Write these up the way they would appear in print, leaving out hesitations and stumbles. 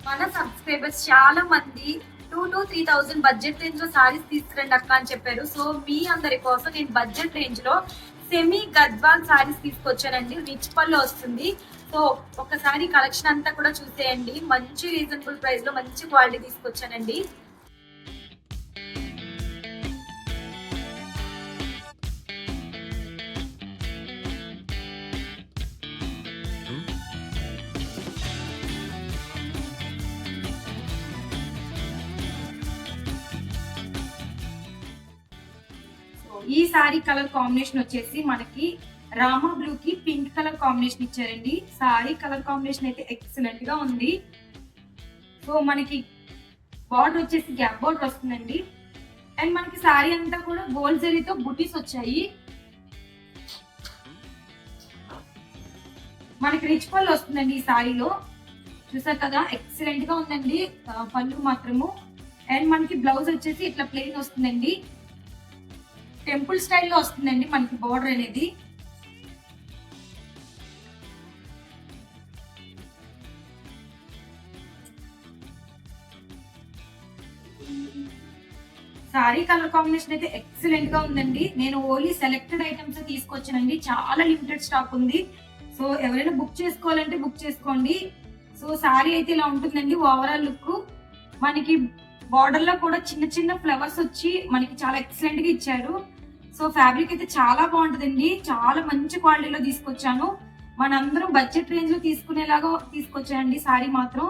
మన సబ్స్క్రైబర్స్ చాలా మంది 2,000 to 3,000 బడ్జెట్ రేంజ్ లో సారీస్ తీసుకురండి అక్క అని చెప్పారు. సో మీ అందరి కోసం నేను బడ్జెట్ రేంజ్ లో సెమీ గద్వాల్ సారీస్ తీసుకొచ్చానండి. రిచ్ పళ్ళు వస్తుంది. సో ఒకసారి కలెక్షన్ అంతా కూడా చూసేయండి. మంచి రీజనబుల్ ప్రైస్ లో మంచి క్వాలిటీ తీసుకొచ్చానండి. ఈ సారీ కలర్ కాంబినేషన్ వచ్చేసి మనకి రామా బ్లూ కి పింక్ కలర్ కాంబినేషన్ ఇచ్చారండి. సారీ కలర్ కాంబినేషన్ అయితే ఎక్సలెంట్ గా ఉంది. సో మనకి బార్డర్ వచ్చేసి గ్యాప్ బార్డర్ వస్తుందండి. అండ్ మనకి సారీ అంతా కూడా గోల్డ్ జరీతో బుటీస్ వచ్చాయి. మనకి రిచ్ పళ్ళు వస్తుందండి ఈ సారీలో. చూసారు కదా, ఎక్సలెంట్ గా ఉందండి పళ్ళు మాత్రము. అండ్ మనకి బ్లౌజ్ వచ్చేసి ఇట్లా ప్లెయిన్ వస్తుందండి. టెంపుల్ స్టైల్లో వస్తుందండి మనకి బార్డర్ అనేది. సారీ కలర్ కాంబినేషన్ అయితే ఎక్సలెంట్ గా ఉందండి. నేను ఓన్లీ సెలెక్టెడ్ ఐటమ్స్ తీసుకొచ్చానండి. చాలా లిమిటెడ్ స్టాక్ ఉంది. సో ఎవరైనా బుక్ చేసుకోవాలంటే బుక్ చేసుకోండి. సో సారీ అయితే ఇలా ఉంటుందండి ఓవరాల్ లుక్. మనకి బార్డర్ లో కూడా చిన్న చిన్న ఫ్లవర్స్ వచ్చి మనకి చాలా ఎక్సలెంట్ గా ఇచ్చారు. సో ఫ్యాబ్రిక్ అయితే చాలా బాగుంటుందండి. చాలా మంచి క్వాలిటీలో తీసుకొచ్చాను. మనందరం బడ్జెట్ రేంజ్ లో తీసుకునేలాగా తీసుకొచ్చానండి సారీ మాత్రం.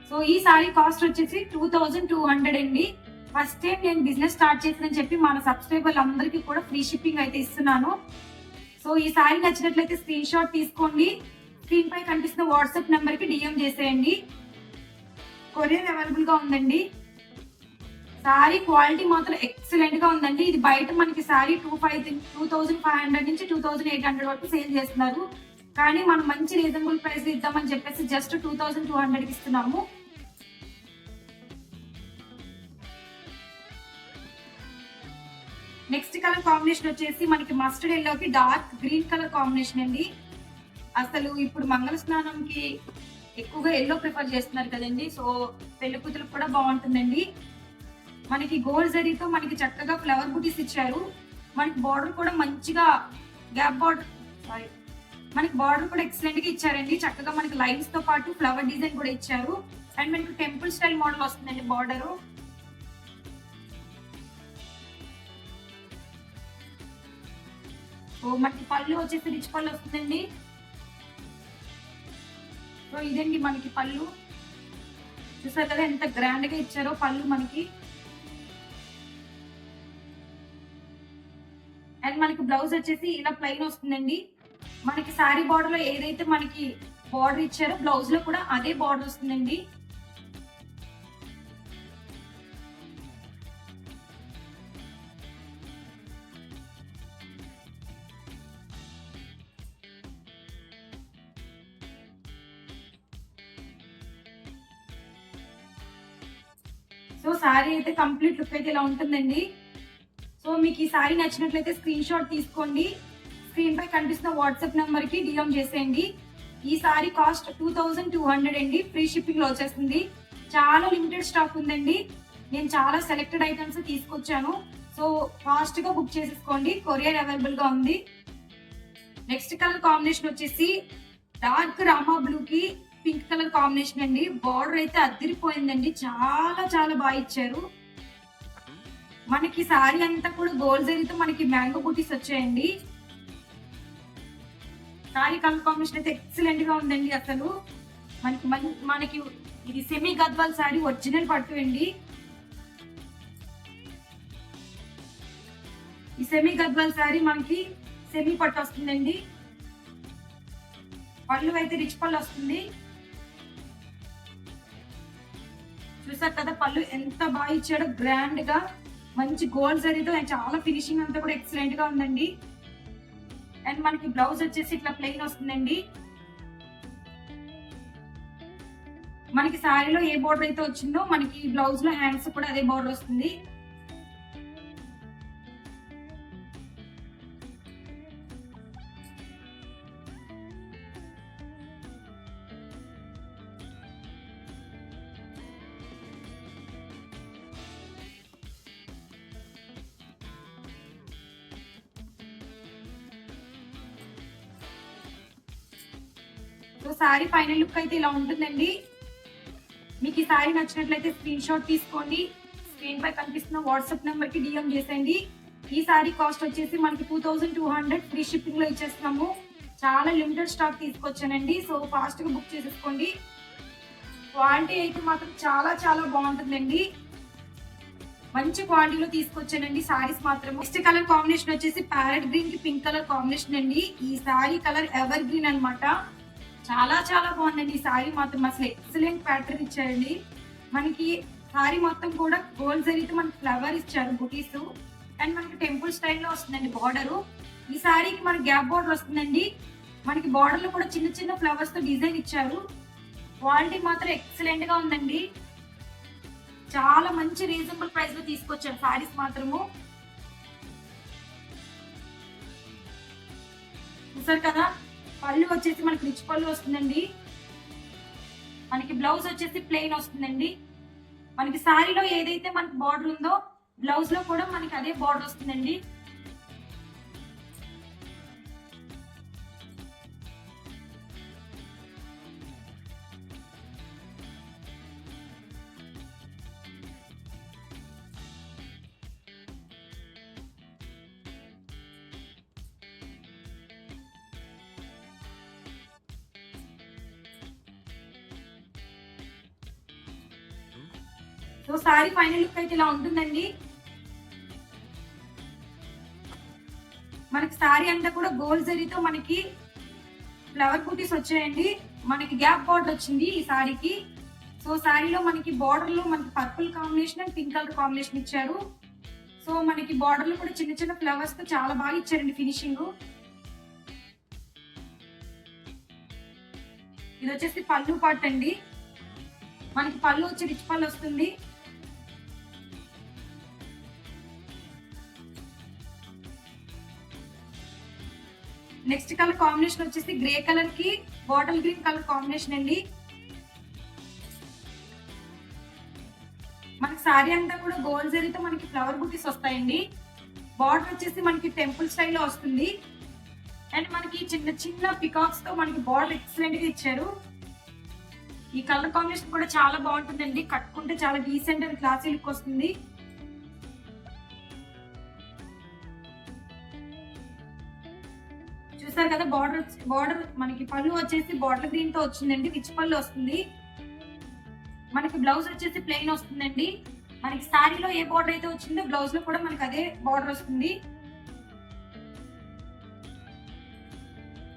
సో ఈ సారీ కాస్ట్ వచ్చేసి 2,200 అండి. ఫస్ట్ టైం నేను బిజినెస్ స్టార్ట్ చేసిందని చెప్పి మన సబ్స్క్రైబర్లు అందరికీ కూడా ఫ్రీ షిప్పింగ్ అయితే ఇస్తున్నాను. సో ఈ సారీ నచ్చినట్లయితే స్క్రీన్ షాట్ తీసుకోండి. స్క్రీన్ పై కనిపిస్తున్న వాట్సాప్ నెంబర్ కి డిఎం చేసేయండి. కొరియర్ అవైలబుల్ గా ఉందండి. సారీ క్వాలిటీ మాత్రం ఎక్సలెంట్ గా ఉందండి. ఇది బయట మనకి సారీ 2,500 నుంచి 2,800 వరకు సేల్ చేస్తున్నారు. కానీ మనం మంచి రీజనబుల్ ప్రైస్ ఇద్దామని చెప్పేసి జస్ట్ 2,200 కి ఇస్తున్నాము. నెక్స్ట్ కలర్ కాంబినేషన్ వచ్చేసి మనకి మస్టర్డ్ ఎల్లోకి డార్క్ గ్రీన్ కలర్ కాంబినేషన్ అండి. అసలు ఇప్పుడు మంగళ స్నానంకి ఎక్కువగా ఎల్లో ప్రిఫర్ చేస్తున్నారు కదండి. సో పెళ్లి కూతులకు కూడా బాగుంటుందండి. మనకి గోల్డ్ జరీతో మనకి చక్కగా ఫ్లవర్ బుటీస్ ఇచ్చారు. మనకి బార్డర్ కూడా మంచిగా గ్యాప్ బార్డర్ మనకి బార్డర్ కూడా ఎక్సలెంట్ గా ఇచ్చారండి. చక్కగా మనకి లైన్స్ తో పాటు ఫ్లవర్ డిజైన్ కూడా ఇచ్చారు. అండ్ మనకి టెంపుల్ స్టైల్ మోడల్ వస్తుందండి బార్డర్. సో మనకి పళ్ళు వచ్చేసి రిచ్ పళ్ళు వస్తుందండి. సో ఇదండి మనకి పళ్ళు. చూసారు కదా ఎంత గ్రాండ్ గా ఇచ్చారో పళ్ళు మనకి. అండ్ మనకి బ్లౌజ్ వచ్చేసి ఇలా ప్లెయిన్ వస్తుందండి. మనకి సారీ బార్డర్ లో ఏదైతే మనకి బార్డర్ ఇచ్చారో బ్లౌజ్ లో కూడా అదే బార్డర్ వస్తుందండి. సో సారీ అయితే కంప్లీట్ లుక్ అయితే ఇలా ఉంటుందండి. సో మీకు ఈ సారీ నచ్చినట్లయితే స్క్రీన్ షాట్ తీసుకోండి. స్క్రీన్ పై కనిపిస్తున్న వాట్సాప్ నెంబర్ కి డిఎం చేసేయండి. ఈ సారీ కాస్ట్ 2,200 అండి. ఫ్రీ షిప్పింగ్ లో వచ్చేస్తుంది. చాలా లిమిటెడ్ స్టాక్ ఉందండి. నేను చాలా సెలెక్టెడ్ ఐటమ్స్ తీసుకొచ్చాను. సో ఫాస్ట్ గా బుక్ చేసేసుకోండి. కొరియర్ అవైలబుల్ గా ఉంది. నెక్స్ట్ కలర్ కాంబినేషన్ వచ్చేసి డార్క్ రామా బ్లూ కి పింక్ కలర్ కాంబినేషన్ అండి. బార్డర్ అయితే అదిరిపోయిందండి. చాలా చాలా బాగా ఇచ్చారు. మనకి సారీ అంతా కూడా గోల్డ్ జరీతో మనకి మ్యాంగో బూటీస్ వచ్చాయండి. సారీ కలర్ కాంబినేషన్ అయితే ఎక్సలెంట్ గా ఉందండి. అసలు మనకి ఇది సెమీ గద్వాల్ సారీ ఒరిజినల్ పట్టు అండి. ఈ సెమీ గద్వాల్ సారీ మనకి సెమీ పట్టు వస్తుందండి. పళ్ళు అయితే రిచ్ పళ్ళు వస్తుంది. చూసారు కదా పళ్ళు ఎంత బాగా ఇచ్చాడో గ్రాండ్ గా మంచి గోల్డ్ జరీతో చాలా ఫినిషింగ్ అంతా కూడా ఎక్సలెంట్ గా ఉందండి. అండ్ మనకి బ్లౌజ్ వచ్చేసి ఇట్లా ప్లెయిన్ వస్తుందండి. మనకి సారీలో ఏ బోర్డర్ అయితే వచ్చిందో మనకి బ్లౌజ్ లో హ్యాండ్స్ కూడా అదే బోర్డర్ వస్తుంది. సో సారీ ఫైనల్ లుక్ అయితే ఇలా ఉంటుందండి. మీకు ఈ సారీ నచ్చినట్లయితే స్క్రీన్ షాట్ తీసుకోండి, స్క్రీన్ పై కనిపిస్తున్న వాట్సాప్ నెంబర్ కి డిఎం చేసేయండి. ఈ సారీ కాస్ట్ వచ్చేసి మనకి 2200 ఫ్రీ షిప్పింగ్ లో ఇచ్చేస్తున్నాము. చాలా లిమిటెడ్ స్టాక్ తీసుకొచ్చానండి. సో ఫాస్ట్ గా బుక్ చేసేసుకోండి. క్వాలిటీ అయితే మాత్రం చాలా చాలా బాగుంటుందండి. మంచి క్వాలిటీలో తీసుకొచ్చానండి సారీస్ మాత్రం. నెక్స్ట్ కలర్ కాంబినేషన్ వచ్చేసి ప్యారెట్ గ్రీన్ కి పింక్ కలర్ కాంబినేషన్ అండి. ఈ సారీ కలర్ ఎవర్ గ్రీన్ అన్నమాట. చాలా చాలా బాగుందండి ఈ సారీ మాత్రం. అసలు ఎక్సలెంట్ ప్యాటర్న్ ఇచ్చారండి. మనకి సారీ మొత్తం కూడా గోల్డ్ జరీతో మనకి ఫ్లవర్ ఇచ్చారు బుటీస్, అండ్ మనకి టెంపుల్ స్టైల్లో వస్తుందండి బార్డర్. ఈ సారీకి మనకి గ్యాప్ బార్డర్ వస్తుందండి. మనకి బార్డర్ లో కూడా చిన్న చిన్న ఫ్లవర్స్ తో డిజైన్ ఇచ్చారు. క్వాలిటీ మాత్రం ఎక్సలెంట్ గా ఉందండి. చాలా మంచి రీజనబుల్ ప్రైస్ లో తీసుకొచ్చారు సారీస్ మాత్రము. చూసారు కదా, పళ్ళు వచ్చేసి మనకి రిచ్ పళ్ళు వస్తుందండి. మనకి బ్లౌజ్ వచ్చేసి ప్లెయిన్ వస్తుందండి. మనకి సారీలో ఏదైతే మనకి బార్డర్ ఉందో బ్లౌజ్ లో కూడా మనకి అదే బార్డర్ వస్తుందండి. సో సారీ ఫైనల్ లుక్ అయితే ఇలా ఉంటుందండి. మనకి సారీ అంతా కూడా గోల్డ్ జరీతో మనకి ఫ్లవర్ బూటీస్ వచ్చాయండి. మనకి గ్యాప్ బార్డర్ వచ్చింది ఈ సారీకి. సో సారీలో మనకి బార్డర్ లో మనకి purple combination and pink colour combination ఇచ్చారు. సో మనకి బార్డర్ లో కూడా చిన్న చిన్న ఫ్లవర్స్ తో చాలా బాగా ఇచ్చారండి ఫినిషింగ్. ఇది వచ్చేసి పళ్ళు పార్ట్ అండి. మనకి పళ్ళు వచ్చి రిచ్ పళ్ళు వస్తుంది. నెక్స్ట్ కలర్ కాంబినేషన్ వచ్చేసి గ్రే కలర్ కి బాటిల్ గ్రీన్ కలర్ కాంబినేషన్ అండి. మనకి సారీ అంతా కూడా గోల్డ్ జరీతో మనకి ఫ్లవర్ బూటీస్ వస్తాయండి. బార్డర్ వచ్చేసి మనకి టెంపుల్ స్టైల్లో వస్తుంది, అండ్ మనకి చిన్న చిన్న పికాక్స్ తో మనకి బార్డర్ ఎక్సలెంట్ గా ఇచ్చారు. ఈ కలర్ కాంబినేషన్ కూడా చాలా బాగుంటుందండి. కట్టుకుంటే చాలా డీసెంట్ అండ్ క్లాసీ లుక్ వస్తుంది. చూసారు కదా, బార్డర్ మనకి పళ్ళు వచ్చేసి బాటిల్ గ్రీన్ తో వచ్చిందండి. రిచ్ పళ్ళు వస్తుంది. మనకి బ్లౌజ్ వచ్చేసి ప్లెయిన్ వస్తుందండి. మనకి సారీలో ఏ బార్డర్ అయితే వచ్చిందో బ్లౌజ్ లో కూడా మనకి అదే బార్డర్ వస్తుంది.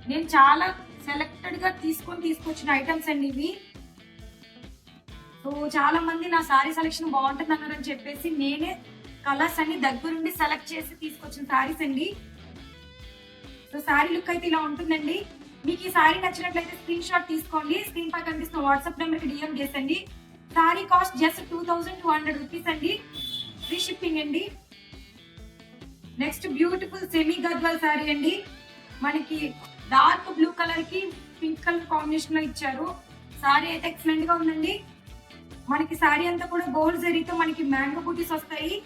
నేను చాలా సెలెక్టెడ్ గా తీసుకొచ్చిన ఐటమ్స్ అండి ఇవి. సో చాలా మంది నా సారీ సెలెక్షన్ బాగుంటుంది అన్నారని చెప్పేసి నేనే కలర్స్ అన్ని దగ్గరుండి సెలెక్ట్ చేసి తీసుకొచ్చిన సారీస్ అండి. సో సారీ లుక్ అయితే ఇలా ఉంటుందండి. మీకు ఈ సారీ నచ్చినట్లయితే స్క్రీన్ షాట్ తీసుకోండి, స్క్రీన్ పై కనిపిస్తున్న వాట్సాప్ నెంబర్ కి డిఎం చేసండి. సారీ కాస్ట్ జస్ట్ 2200 రూపీస్ అండి, ఫ్రీ షిప్పింగ్ అండి. Next beautiful semi Gadwal sari అండి. మనకి డార్క్ బ్లూ కలర్ కి పింక్ కలర్ కాంబినేషన్ లో ఇచ్చారు. సారీ అయితే ఎక్సలెంట్ గా ఉందండి. మనకి సారీ అంతా కూడా గోల్డ్ జరీతో మనకి మ్యాంగో బూటీస్ వస్తాయి.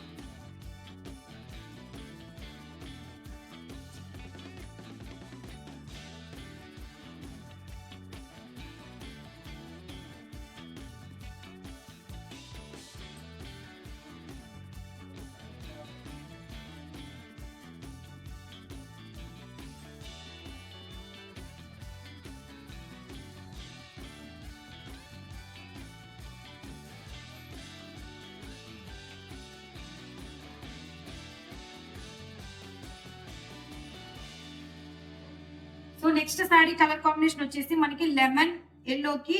So next sorry colour combination వచ్చేసి మనకి లెమన్ ఎల్లో కి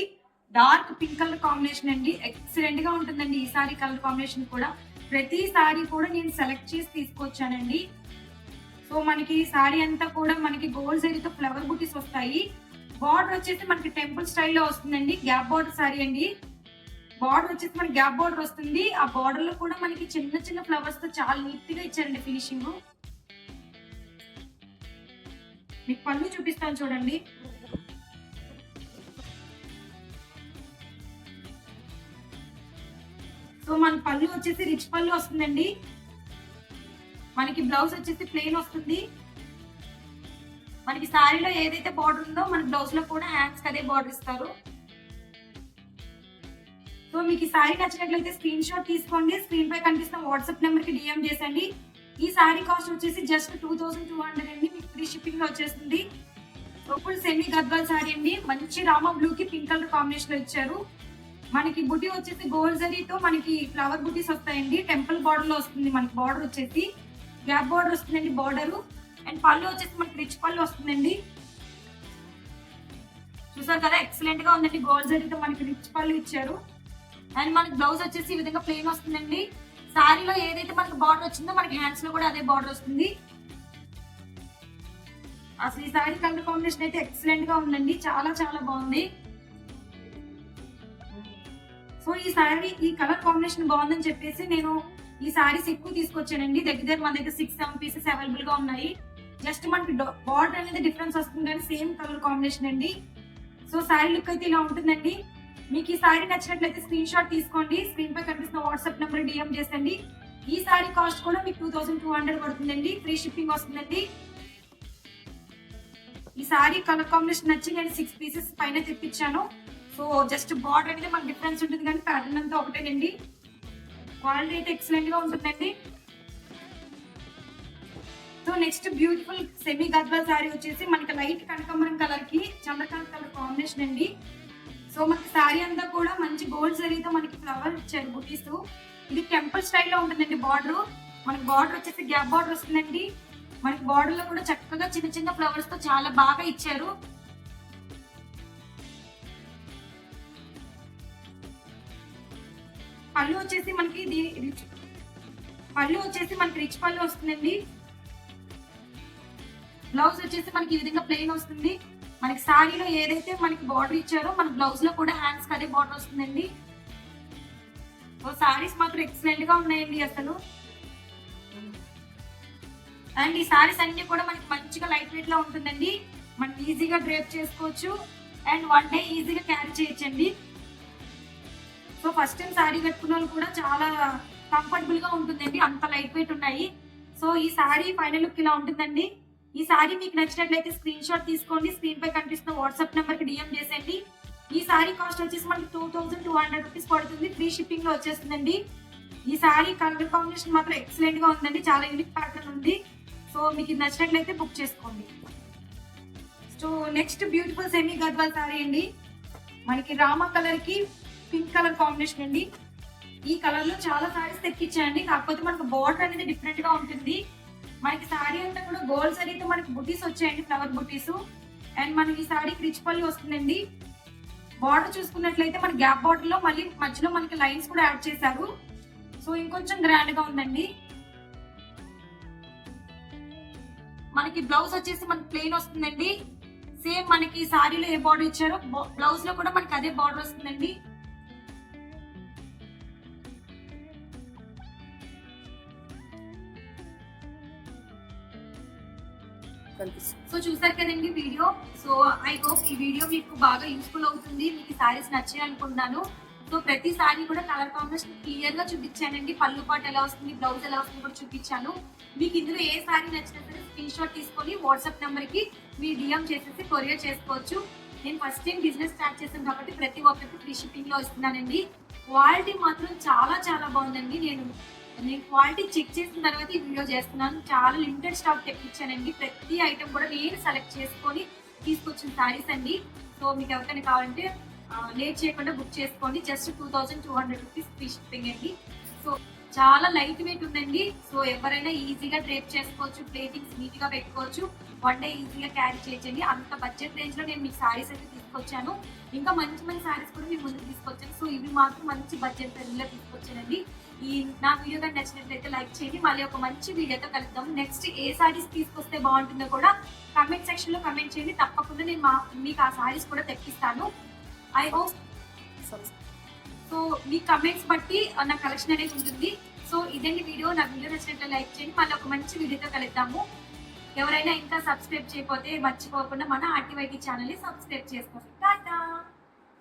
డార్క్ పింక్ కలర్ కాంబినేషన్ అండి. ఎక్సలెంట్ గా ఉంటుందండి ఈ సారీ కలర్ కాంబినేషన్ కూడా. ప్రతి సారీ కూడా నేను సెలెక్ట్ చేసి తీసుకొచ్చానండి. సో మనకి ఈ సారీ అంతా కూడా మనకి గోల్డ్ జరీతో ఫ్లవర్ బూటీస్ వస్తాయి. బార్డర్ వచ్చేసి మనకి టెంపుల్ స్టైల్లో వస్తుందండి. గ్యాప్ బార్డర్ సారీ అండి. బార్డర్ వచ్చేసి మనకి గ్యాప్ బార్డర్ వస్తుంది. ఆ బార్డర్ లో కూడా మనకి చిన్న చిన్న ఫ్లవర్స్ తో చాలా నీట్ గా ఇచ్చారండి ఫినిషింగ్. మీకు పళ్ళు చూపిస్తాను చూడండి. సో మన పళ్ళు వచ్చేసి రిచ్ పళ్ళు వస్తుందండి. మనకి బ్లౌజ్ వచ్చేసి ప్లెయిన్ వస్తుంది. మనకి శారీలో ఏదైతే బార్డర్ ఉందో మన బ్లౌజ్ లో కూడా హ్యాండ్స్ కి అదే బార్డర్ ఇస్తారు. సో మీకు ఈ శారీ నచ్చినట్లయితే స్క్రీన్ షాట్ తీసుకోండి. స్క్రీన్ పై కనిపిస్తున్న వాట్సాప్ నెంబర్ కి డిఎం చేసండి. ఈ శారీ కాస్ట్ వచ్చేసి జస్ట్ 2200 అండి. మీకు ఫ్రీ షిప్పింగ్ లో వచ్చేస్తుంది. ఫుల్ సెమీ గద్వాల్ శారీ అండి. మంచి రామా బ్లూ కి పింక్ కలర్ కాంబినేషన్ లో ఇచ్చారు. మనకి బుటీ వచ్చేసి గోల్డ్ జరీతో మనకి ఫ్లవర్ బుటీస్ వస్తాయండి. టెంపుల్ బార్డర్ లో వస్తుంది. మనకి బార్డర్ వచ్చేసి గ్యాప్ బార్డర్ వస్తుందండి బార్డర్. అండ్ పళ్ళు వచ్చేసి మనకి రిచ్ పళ్ళు వస్తుందండి. చూసారు కదా, ఎక్సలెంట్ గా ఉందండి. గోల్డ్ జరీతో మనకి రిచ్ పళ్ళు ఇచ్చారు. అండ్ మనకి బ్లౌజ్ వచ్చేసి ఈ విధంగా ప్లెయిన్ వస్తుందండి. శారీలో ఏదైతే మనకి బార్డర్ వచ్చిందో మనకి హ్యాండ్స్ లో కూడా అదే బార్డర్ వస్తుంది. అసలు ఈ శారీ కలర్ కాంబినేషన్ అయితే ఎక్సలెంట్ గా ఉందండి. చాలా చాలా బాగుంది. సో ఈ కలర్ కాంబినేషన్ బాగుందని చెప్పేసి నేను ఈ శారీస్ ఎక్కువ తీసుకొచ్చానండి. దగ్గర మన దగ్గర 6-7 పీసెస్ అవైలబుల్ గా ఉన్నాయి. జస్ట్ మనకి బార్డర్ అనేది డిఫరెన్స్ వస్తుంది కానీ సేమ్ కలర్ కాంబినేషన్ అండి. సో శారీ లుక్ అయితే ఇలా ఉంటుందండి. మీకు ఈ శారీ నచ్చినట్లయితే స్క్రీన్ షాట్ తీసుకోండి. స్క్రీన్ పై కనిపిస్తున్న వాట్సాప్ నెంబర్ డిఎం చేసండి. ఈ శారీ కాస్ట్ కూడా మీకు 2200 పడుతుందండి. ఫ్రీ షిప్పింగ్ వస్తుందండి. ఈ శారీ కలర్ కాంబినేషన్ నచ్చి నేను 6 పీసెస్ పైన తెప్పించాను. సో జస్ట్ బార్డర్ అనేది మనకు డిఫరెన్స్ ఉంటుంది కానీ ప్యాటర్న్ అంతా ఒకటేనండి. క్వాలిటీ అయితే ఎక్సలెంట్ గా ఉంటుందండి. So next beautiful semi Gadwal sari వచ్చేసి మనకి లైట్ కనకాంబరం కలర్ కి చంద్రకాంత్ కలర్ కాంబినేషన్ అండి. సో మనకి శారీ అంతా కూడా మంచి గోల్డ్ జరీతో మనకి ఫ్లవర్ ఇచ్చారు బుటీస్. ఇది టెంపుల్ స్టైల్లో ఉంటుందండి. బార్డర్ మనకి బార్డర్ వచ్చేసి గ్యాప్ బార్డర్ వస్తుందండి. మనకి బార్డర్ లో కూడా చక్కగా చిన్న చిన్న ఫ్లవర్స్ తో చాలా బాగా ఇచ్చారు. పళ్ళు వచ్చేసి మనకి రిచ్ పళ్ళు వస్తుందండి. బ్లౌజ్ వచ్చేసి మనకి ఈ విధంగా ప్లెయిన్ వస్తుంది. మనకి శారీలో ఏదైతే మనకి బార్డర్ ఇచ్చారో మన బ్లౌజ్ లో కూడా హ్యాండ్స్ కి అదే బార్డర్ వస్తుందండి. సో శారీస్ మాత్రం ఎక్సలెంట్ గా ఉన్నాయండి అసలు. అండ్ ఈ శారీస్ అన్ని కూడా మనకి మంచిగా లైట్ వెయిట్ లో ఉంటుందండి. మనం ఈజీగా డ్రేప్ చేసుకోవచ్చు అండ్ 1 డే ఈజీగా క్యారీ చేయొచ్చండి. సో ఫస్ట్ టైం శారీ కట్టుకున్న వాళ్ళు కూడా చాలా కంఫర్టబుల్ గా ఉంటుందండి. అంత లైట్ వెయిట్ ఉన్నాయి. సో ఈ శారీ ఫైనల్ లుక్ ఇలా ఉంటుందండి. ఈ శారీ మీకు నచ్చినట్లయితే స్క్రీన్ షాట్ తీసుకోండి. స్క్రీన్ పై కనిపిస్తున్న వాట్సాప్ నెంబర్ కి డిఎం చేసేయండి. ఈ శారీ కాస్ట్ వచ్చేసి మనకి 2200 రూపీస్ పడుతుంది. ఫ్రీ షిప్పింగ్ లో వచ్చేస్తుందండి. ఈ శారీ కలర్ కాంబినేషన్ మాత్రం ఎక్సలెంట్ గా ఉందండి. చాలా యూనిక్ ప్యాటర్న్ ఉంది. సో మీకు ఇది నచ్చినట్లయితే బుక్ చేసుకోండి. So next beautiful semi Gadwal sari అండి. మనకి రామా కలర్ కి పింక్ కలర్ కాంబినేషన్ అండి. ఈ కలర్ లో చాలా శారీస్ తెప్పించాయండి. కాకపోతే మనకు బార్డర్ అనేది డిఫరెంట్ గా ఉంటుంది. మనకి శారీ అంతా కూడా గోల్డ్ జరీతో మనకి బుటీస్ వచ్చాయండి, ఫ్లవర్ బుటీస్. అండ్ మనకి ఈ శారీకి రిచ్ పళ్ళు వస్తుందండి. బార్డర్ చూసుకున్నట్లయితే మన గ్యాప్ బార్డర్ లో మళ్ళీ మధ్యలో మనకి లైన్స్ కూడా యాడ్ చేశారు. సో ఇంకొంచెం గ్రాండ్ గా ఉందండి. మనకి బ్లౌజ్ వచ్చేసి మనకి ప్లెయిన్ వస్తుందండి. సేమ్ మనకి శారీలో ఏ బార్డర్ ఇచ్చారో బ్లౌజ్ లో కూడా మనకి అదే బార్డర్ వస్తుందండి. సో చూసారు కదండి వీడియో. సో ఐ హోప్ ఈ వీడియో మీకు బాగా యూస్ఫుల్ అవుతుంది. మీకు శారీస్ నచ్చాయి అనుకుంటున్నాను. సో ప్రతి శారీ కూడా కలర్ కాంబినేషన్ క్లియర్ గా చూపించానండి. పళ్ళు పాటు ఎలా వస్తుంది, బ్లౌజ్ ఎలా వస్తుంది కూడా చూపించాను. మీకు ఇందులో ఏ శారీ నచ్చినా సరే స్క్రీన్ షాట్ తీసుకొని వాట్సాప్ నెంబర్ కి మీ డిఎం చేసేసి కొరియర్ చేసుకోవచ్చు. నేను ఫస్ట్ టైం బిజినెస్ స్టార్ట్ చేశాను కాబట్టి ప్రతి ఒక్కరికి ఫ్రీ షిప్పింగ్ లో ఇస్తున్నానండి. క్వాలిటీ మాత్రం చాలా చాలా బాగుందండి. నేను క్వాలిటీ చెక్ చేసిన తర్వాత ఈ వీడియో చేస్తున్నాను. చాలా లిమిటెడ్ స్టాక్ తెప్పించానండి. ప్రతి ఐటమ్ కూడా నేను సెలెక్ట్ చేసుకొని తీసుకొచ్చిన శారీస్ అండి. సో మీకు ఎవరికైనా కావాలంటే లేట్ చేయకుండా బుక్ చేసుకోండి. జస్ట్ 2200 రూపీస్ ఫ్రీ షిప్పింగ్ అండి. సో చాలా లైట్ వెయిట్ ఉందండి. సో ఎవరైనా ఈజీగా డ్రేప్ చేసుకోవచ్చు, ప్లేటింగ్స్ నీట్ గా పెట్టుకోవచ్చు, 1 డే ఈజీగా క్యారీ చేయొచ్చండి. అంత బడ్జెట్ రేంజ్ లో నేను మీకు శారీస్ అయితే తీసుకొచ్చాను. ఇంకా మంచి మంచి శారీస్ కూడా మీ ముందుకు తీసుకొచ్చాను. సో ఇవి మాత్రం మంచి బడ్జెట్ రేంజ్ లో తీసుకొచ్చానండి. నా వీడియో కానీ నచ్చినట్లయితే లైక్ చేయండి. మళ్ళీ ఒక మంచి వీడియోతో కలుద్దాం. నెక్స్ట్ ఏ శారీస్ తీసుకొస్తే బాగుంటుందో కూడా కమెంట్ సెక్షన్ లో కమెంట్ చేయండి. తప్పకుండా నేను మీకు ఆ శారీస్ కూడా తెప్పిస్తాను. I hope so me comments బట్టి నా కలెక్షన్ అనేది ఉంటుంది. సో ఇదండి వీడియో. నా వీడియో నచ్చినట్లయితే లైక్ చేయండి. మళ్ళీ ఒక మంచి వీడియోతో కలుద్దాము. ఎవరైనా ఇంకా సబ్స్క్రైబ్ చేయకపోతే మర్చిపోకుండా మన ఆర్టీవైటీ ఛానల్ ని సబ్స్క్రైబ్ చేసుకోండి.